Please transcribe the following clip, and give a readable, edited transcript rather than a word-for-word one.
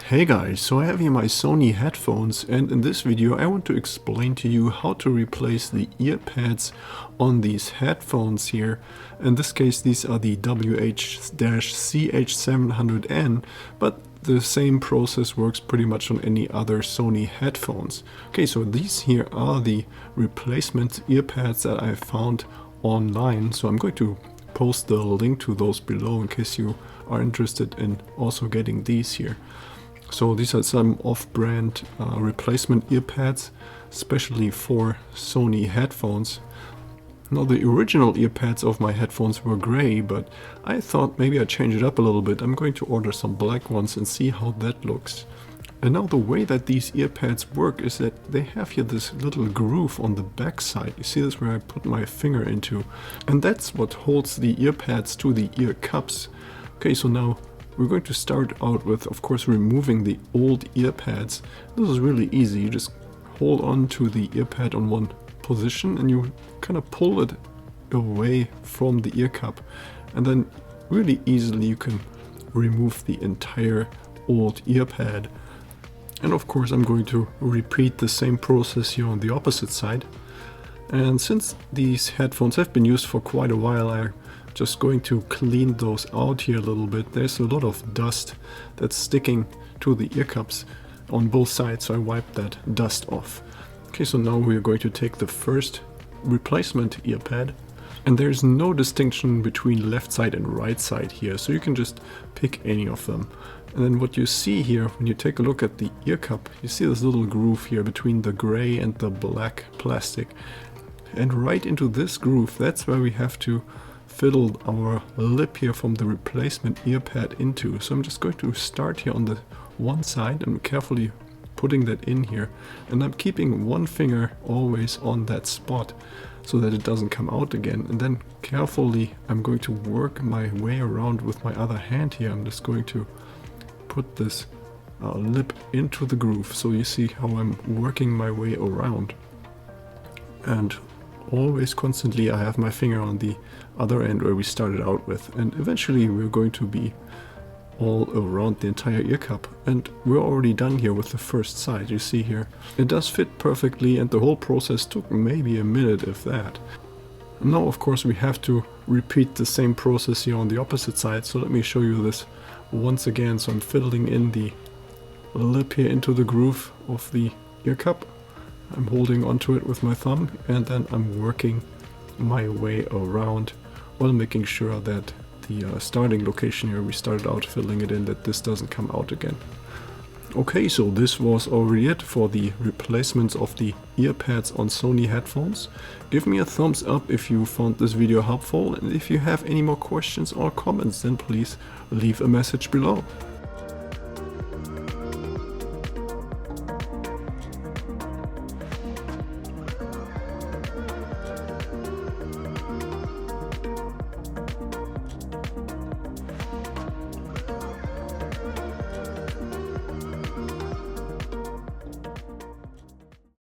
Hey guys, so I have here my Sony headphones, and in this video I want to explain to you how to replace the ear pads on these headphones here. In this case these are the WH-CH700N, but the same process works pretty much on any other Sony headphones. Okay, so these here are the replacement ear pads that I found online, so I'm going to post the link to those below in case you are interested in also getting these here. So these are some off-brand replacement ear pads, especially for Sony headphones. Now the original ear pads of my headphones were gray, but I thought maybe I'd change it up a little bit. I'm going to order some black ones and see how that looks. And now the way that these ear pads work is that they have here this little groove on the back side. You see this where I put my finger into, and that's what holds the ear pads to the ear cups. Okay, so now we're going to start out with, of course, removing the old ear pads. This is really easy. You just hold on to the ear pad on one position and you kind of pull it away from the ear cup, and then really easily you can remove the entire old ear pad. And of course I'm going to repeat the same process here on the opposite side. And since these headphones have been used for quite a while, I'm just going to clean those out here a little bit. There's a lot of dust that's sticking to the ear cups on both sides, so I wiped that dust off. Okay, so now we're going to take the first replacement ear pad, and there's no distinction between left side and right side here, so you can just pick any of them. And then what you see here, when you take a look at the ear cup, you see this little groove here between the gray and the black plastic. And right into this groove, that's where we have to fiddle our lip here from the replacement ear pad into. So I'm just going to start here on the one side and carefully putting that in here. And I'm keeping one finger always on that spot so that it doesn't come out again. And then carefully I'm going to work my way around with my other hand here. I'm just going to put this lip into the groove. So you see how I'm working my way around. And always constantly I have my finger on the other end where we started out with, and eventually we're going to be all around the entire ear cup. And we're already done here with the first side. You see here it does fit perfectly, and the whole process took maybe a minute, if that. Now of course we have to repeat the same process here on the opposite side, so let me show you this once again. So I'm fiddling in the lip here into the groove of the ear cup. I'm holding onto it with my thumb, and then I'm working my way around while making sure that the starting location here we started out filling it in, that this doesn't come out again. Okay, so this was already it for the replacements of the ear pads on Sony headphones. Give me a thumbs up if you found this video helpful, and if you have any more questions or comments, then please leave a message below.